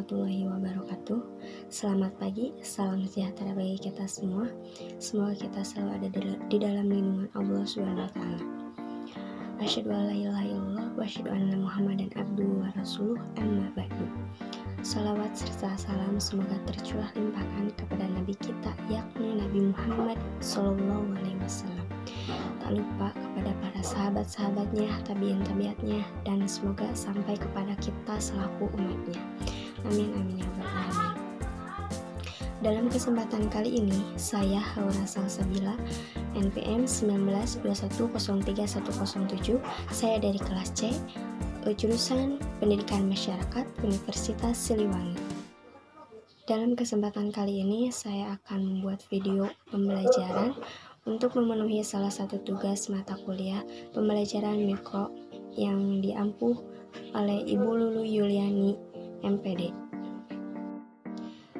warahmatullahi wabarakatuh. Selamat pagi, salam sejahtera bagi kita semua. Semoga kita selalu ada di dalam lindungan Allah Subhanahu wa taala. Asyhadu an la ilaha illallah wa asyhadu anna Muhammadan abduhu wa rasuluh, amma ba'du. Salawat serta salam semoga tercurah limpahkan kepada Nabi kita, yakni Nabi Muhammad Sallallahu Alaihi Wasallam. Tak lupa kepada para sahabat-sahabatnya, tabiin-tabiatnya, dan semoga sampai kepada kita selaku umatnya. Amin amin ya rabbal alamin. Dalam kesempatan kali ini, saya Haura Salsabila, NPM 1921031007. Saya dari kelas C, jurusan Pendidikan Masyarakat, Universitas Siliwangi. Dalam kesempatan kali ini, saya akan membuat video pembelajaran untuk memenuhi salah satu tugas mata kuliah pembelajaran mikro yang diampuh oleh Ibu Lulu Yuliani, MPD.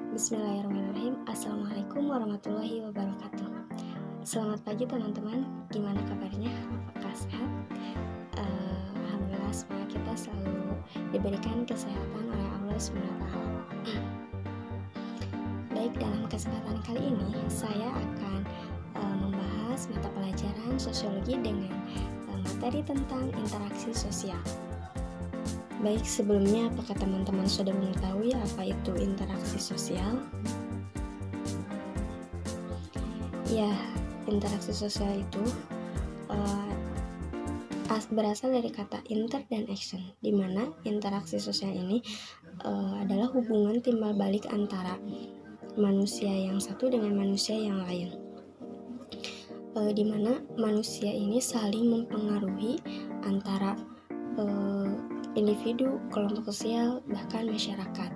Bismillahirrahmanirrahim. Assalamualaikum warahmatullahi wabarakatuh. Selamat pagi teman-teman, gimana kabarnya? Apakah sehat? Alhamdulillah, semoga kita selalu diberikan kesehatan oleh Allah SWT. Baik, dalam kesempatan kali ini saya akan membahas mata pelajaran sosiologi dengan materi tentang interaksi sosial. Baik, sebelumnya apakah teman-teman sudah mengetahui apa itu interaksi sosial? Ya, interaksi sosial itu berasal dari kata inter dan action, di mana interaksi sosial ini adalah hubungan timbal balik antara manusia yang satu dengan manusia yang lain, di mana manusia ini saling mempengaruhi antara individu, kelompok sosial, bahkan masyarakat,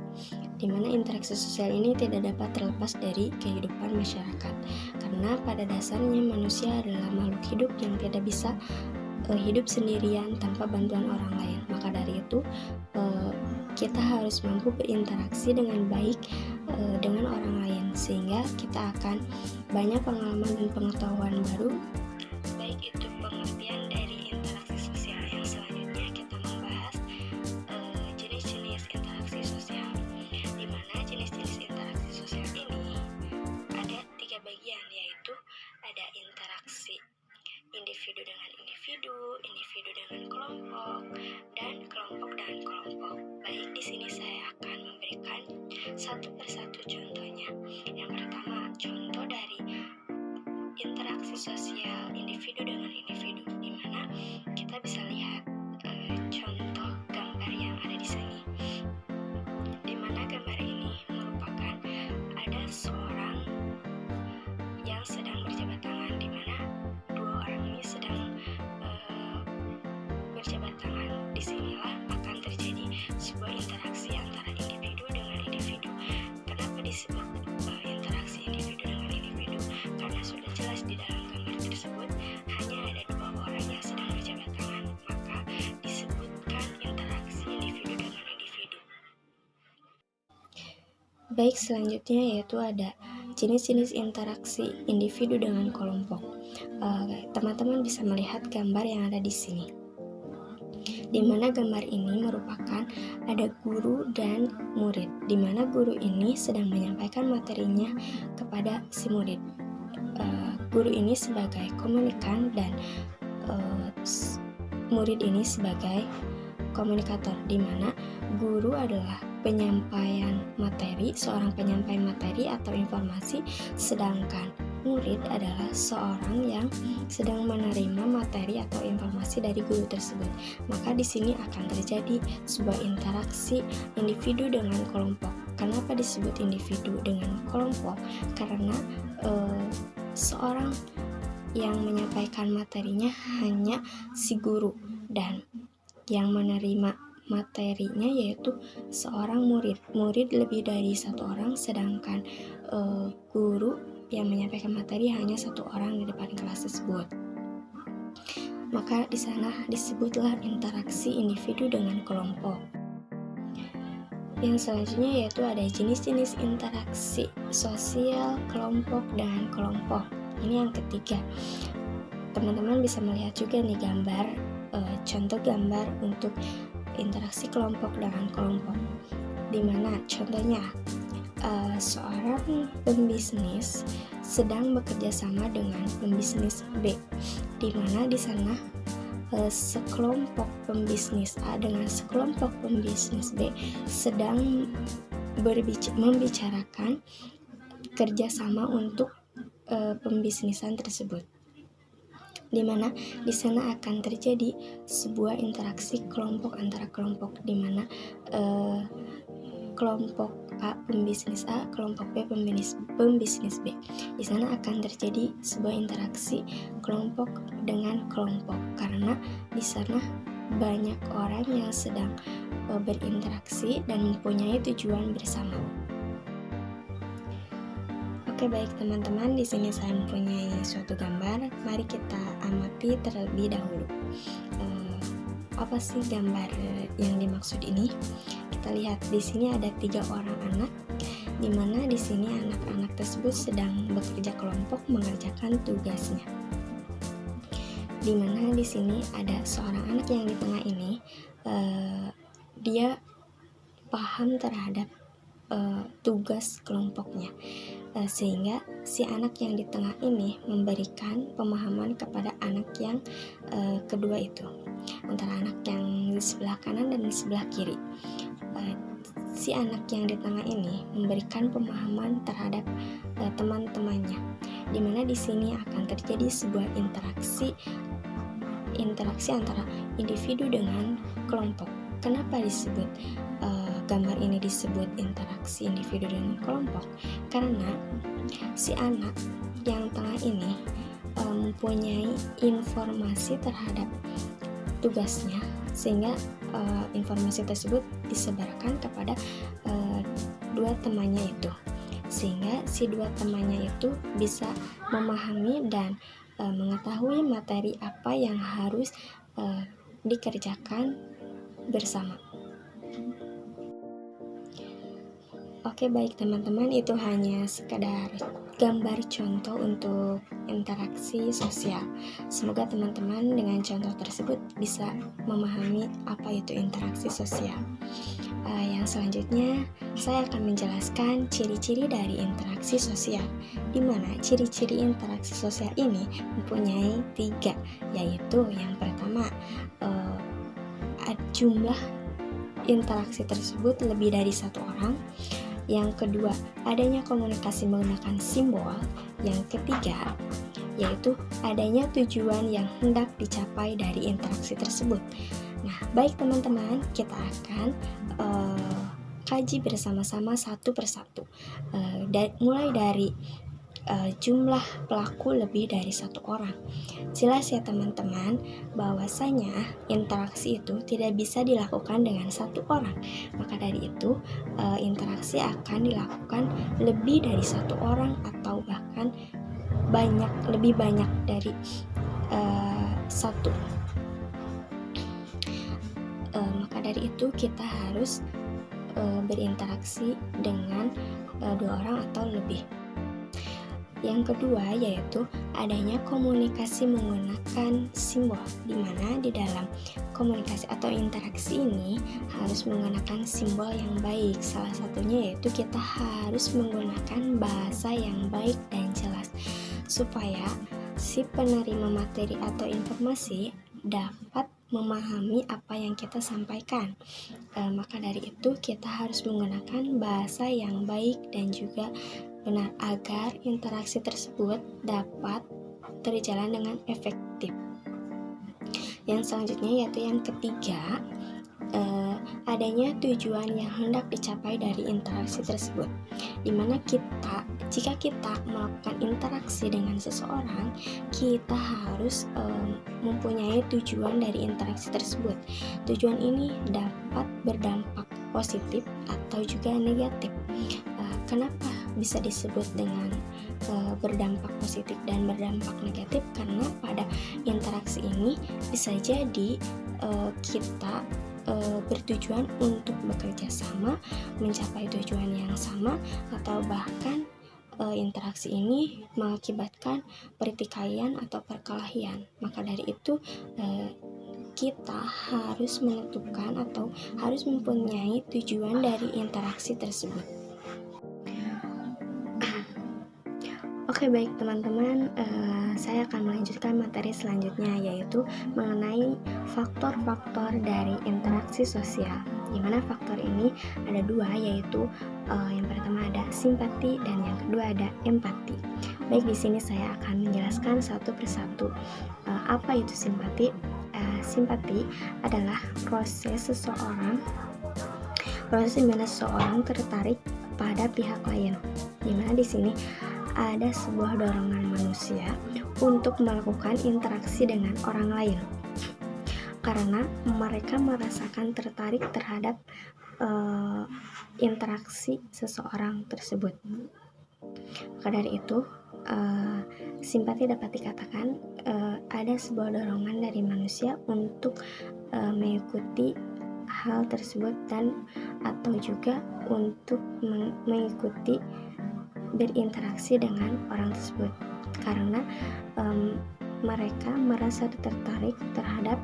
di mana interaksi sosial ini tidak dapat terlepas dari kehidupan masyarakat, karena pada dasarnya manusia adalah makhluk hidup yang tidak bisa hidup sendirian tanpa bantuan orang lain. Maka dari itu kita harus mampu berinteraksi dengan baik dengan orang lain, sehingga kita akan banyak pengalaman dan pengetahuan baru. Baik, itu pengertian dari interaksi sosial. Yang selanjutnya kita membahas jenis-jenis interaksi sosial, di mana jenis-jenis interaksi sosial ini ada 3 bagian, yaitu ada interaksi individu dengan individu, individu dengan kelompok, dan kelompok dengan kelompok. Baik, di sini saya akan memberikan satu persatu contohnya. Yang pertama, contoh dari interaksi sosial individu dengan individu, di mana kita bisa lihat contoh gambar yang ada di sini, di mana gambar ini merupakan ada seorang yang sedang berjabat tangan, di mana dua orang ini sedang berjabat tangan. Disinilah akan terjadi sebuah interaksi antara individu dengan individu. Kenapa disebut interaksi individu dengan individu? Karena sudah jelas di dalam gambar tersebut hanya ada dua orang yang sedang berjabat tangan, maka disebutkan interaksi individu dengan individu. Baik, selanjutnya yaitu ada jenis-jenis interaksi individu dengan kelompok. Teman-teman bisa melihat gambar yang ada di sini, di mana gambar ini merupakan ada guru dan murid, di mana guru ini sedang menyampaikan materinya kepada si murid. Guru ini sebagai komunikan dan murid ini sebagai komunikator, di mana guru adalah penyampaian materi, seorang penyampai materi atau informasi, sedangkan murid adalah seorang yang sedang menerima materi atau informasi dari guru tersebut. Maka di sini akan terjadi sebuah interaksi individu dengan kelompok. Kenapa disebut individu dengan kelompok? Karena seorang yang menyampaikan materinya hanya si guru, dan yang menerima materinya yaitu seorang murid. Murid lebih dari satu orang, sedangkan guru yang menyampaikan materi hanya satu orang di depan kelas tersebut. Maka di sana disebutlah interaksi individu dengan kelompok. Yang selanjutnya yaitu ada jenis-jenis interaksi sosial kelompok dan kelompok. Ini yang ketiga. Teman-teman bisa melihat juga nih contoh gambar untuk interaksi kelompok dengan kelompok. dimana contohnya seorang pembisnis sedang bekerja sama dengan pembisnis B, dimana di sana sekelompok pembisnis A dengan sekelompok pembisnis B sedang membicarakan kerjasama untuk pembisnisan tersebut, dimana di sana akan terjadi sebuah interaksi kelompok antara kelompok, dimana kelompok A pembisnis A, kelompok B pembisnis B. Di sana akan terjadi sebuah interaksi kelompok dengan kelompok, karena di sana banyak orang yang sedang berinteraksi dan mempunyai tujuan bersama. Oke, baik teman-teman, di sini saya mempunyai suatu gambar. Mari kita amati terlebih dahulu. Apa sih gambar yang dimaksud ini? Kita lihat di sini ada 3 orang anak, di mana di sini anak-anak tersebut sedang bekerja kelompok mengerjakan tugasnya. Di mana di sini ada seorang anak yang di tengah ini, dia paham terhadap tugas kelompoknya, sehingga si anak yang di tengah ini memberikan pemahaman kepada anak yang kedua itu, antara anak yang di sebelah kanan dan di sebelah kiri. Si anak yang di tengah ini memberikan pemahaman terhadap teman-temannya, dimana di sini akan terjadi sebuah interaksi antara individu dengan kelompok. Kenapa disebut gambar ini disebut interaksi individu dengan kelompok? Karena si anak yang tengah ini mempunyai informasi terhadap tugasnya, sehingga informasi tersebut disebarkan kepada dua temannya itu, sehingga si dua temannya itu bisa memahami dan mengetahui materi apa yang harus dikerjakan bersama. Oke, baik teman-teman, itu hanya sekedar gambar contoh untuk interaksi sosial. Semoga teman-teman dengan contoh tersebut bisa memahami apa itu interaksi sosial. Yang selanjutnya saya akan menjelaskan ciri-ciri dari interaksi sosial, di mana ciri-ciri interaksi sosial ini mempunyai 3, yaitu yang pertama, jumlah interaksi tersebut lebih dari 1 orang. Yang kedua, adanya komunikasi menggunakan simbol. Yang ketiga, yaitu adanya tujuan yang hendak dicapai dari interaksi tersebut. Nah, baik teman-teman, kita akan kaji bersama-sama satu persatu. Mulai dari jumlah pelaku lebih dari 1 orang. Jelas ya teman-teman, bahwasanya interaksi itu tidak bisa dilakukan dengan 1 orang. Maka dari itu interaksi akan dilakukan lebih dari 1 orang, atau bahkan lebih banyak dari 1. Maka dari itu kita harus berinteraksi dengan 2 orang atau lebih. Yang kedua, yaitu adanya komunikasi menggunakan simbol, di mana di dalam komunikasi atau interaksi ini harus menggunakan simbol yang baik. Salah satunya yaitu kita harus menggunakan bahasa yang baik dan jelas, supaya si penerima materi atau informasi dapat memahami apa yang kita sampaikan. Maka dari itu kita harus menggunakan bahasa yang baik dan juga benar, agar interaksi tersebut dapat berjalan dengan efektif. Yang selanjutnya yaitu yang ketiga, adanya tujuan yang hendak dicapai dari interaksi tersebut, dimana jika kita melakukan interaksi dengan seseorang, kita harus mempunyai tujuan dari interaksi tersebut. Tujuan ini dapat berdampak positif atau juga negatif. Kenapa bisa disebut dengan berdampak positif dan berdampak negatif? Karena pada interaksi ini bisa jadi kita bertujuan untuk bekerja sama, mencapai tujuan yang sama, atau bahkan interaksi ini mengakibatkan pertikaian atau perkelahian. Maka dari itu kita harus menentukan atau harus mempunyai tujuan dari interaksi tersebut. Oke, baik teman-teman, saya akan melanjutkan materi selanjutnya, yaitu mengenai faktor-faktor dari interaksi sosial. Di mana faktor ini ada dua, yaitu yang pertama ada simpati dan yang kedua ada empati. Baik, di sini saya akan menjelaskan satu persatu. Apa itu simpati? Simpati adalah proses di mana seseorang tertarik pada pihak lain. Di mana di sini ada sebuah dorongan manusia untuk melakukan interaksi dengan orang lain karena mereka merasakan tertarik terhadap interaksi seseorang tersebut. Maka dari itu, simpati dapat dikatakan ada sebuah dorongan dari manusia untuk mengikuti hal tersebut dan atau juga untuk mengikuti berinteraksi dengan orang tersebut karena mereka merasa tertarik terhadap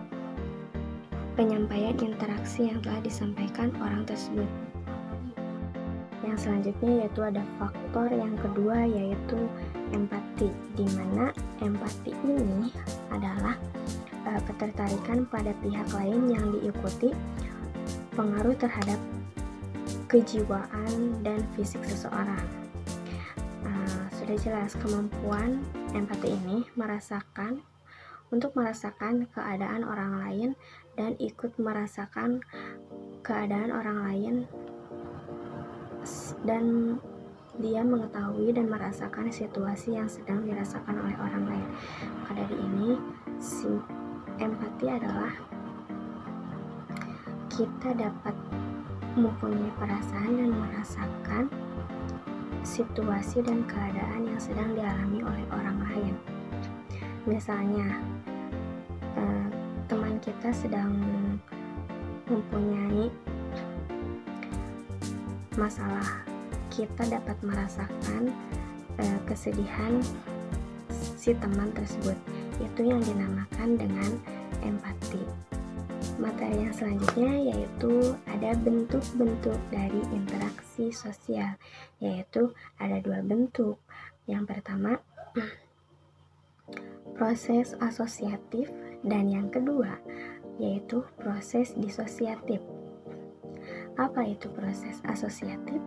penyampaian interaksi yang telah disampaikan orang tersebut. Yang selanjutnya yaitu ada faktor yang kedua, yaitu empati, di mana empati ini adalah ketertarikan pada pihak lain yang diikuti pengaruh terhadap kejiwaan dan fisik seseorang. Sudah jelas kemampuan empati ini untuk merasakan keadaan orang lain dan ikut merasakan keadaan orang lain, dan dia mengetahui dan merasakan situasi yang sedang dirasakan oleh orang lain. Maka dari ini, empati adalah kita dapat mempunyai perasaan dan merasakan situasi dan keadaan yang sedang dialami oleh orang lain. Misalnya, teman kita sedang mempunyai masalah, kita dapat merasakan kesedihan si teman tersebut. Itu yang dinamakan dengan empati. Materi yang selanjutnya yaitu ada bentuk-bentuk dari interaksi sosial, yaitu ada dua bentuk. Yang pertama, proses asosiatif, dan yang kedua yaitu proses disosiatif. Apa itu proses asosiatif?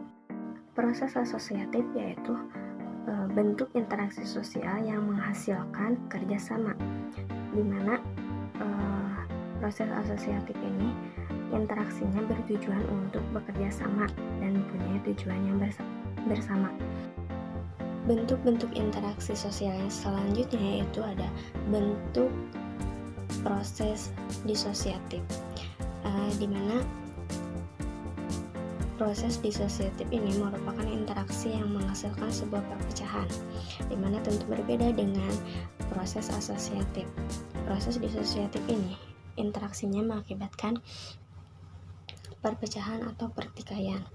Proses asosiatif yaitu bentuk interaksi sosial yang menghasilkan kerjasama, di mana proses asosiatif ini interaksinya bertujuan untuk bekerja sama dan mempunyai tujuan yang bersama. Bentuk-bentuk interaksi sosial yang selanjutnya yaitu ada bentuk proses disosiatif, di mana proses disosiatif ini merupakan interaksi yang menghasilkan sebuah perpecahan, di mana tentu berbeda dengan proses asosiatif. Proses disosiatif ini interaksinya mengakibatkan perpecahan atau pertikaian.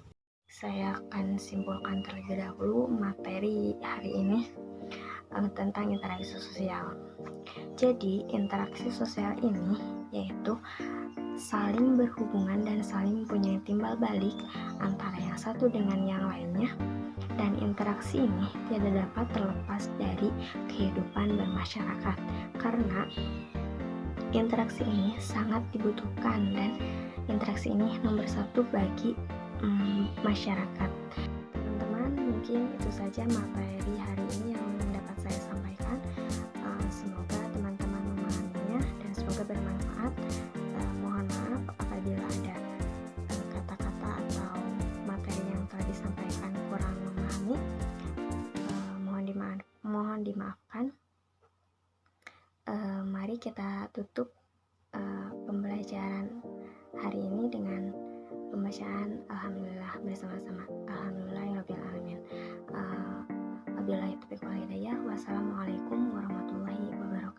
Saya akan simpulkan terlebih dahulu materi hari ini tentang interaksi sosial. Jadi, interaksi sosial ini yaitu saling berhubungan dan saling mempunyai timbal balik antara yang satu dengan yang lainnya, dan interaksi ini tidak dapat terlepas dari kehidupan bermasyarakat karena interaksi ini sangat dibutuhkan dan interaksi ini nomor satu bagi masyarakat. Teman-teman, mungkin itu saja materi hari ini yang dapat saya sampaikan. Semoga teman-teman memahaminya dan semoga bermanfaat. Mohon maaf apabila ada kata-kata atau materi yang telah disampaikan kurang memahami. Mohon dimaafkan. Mari kita tutup pembelajaran hari ini dengan pembacaan Alhamdulillah bersama-sama. Alhamdulillahirrabbilalamin. Wabillahi taufiq wal hidayah. Wassalamualaikum warahmatullahi wabarakatuh.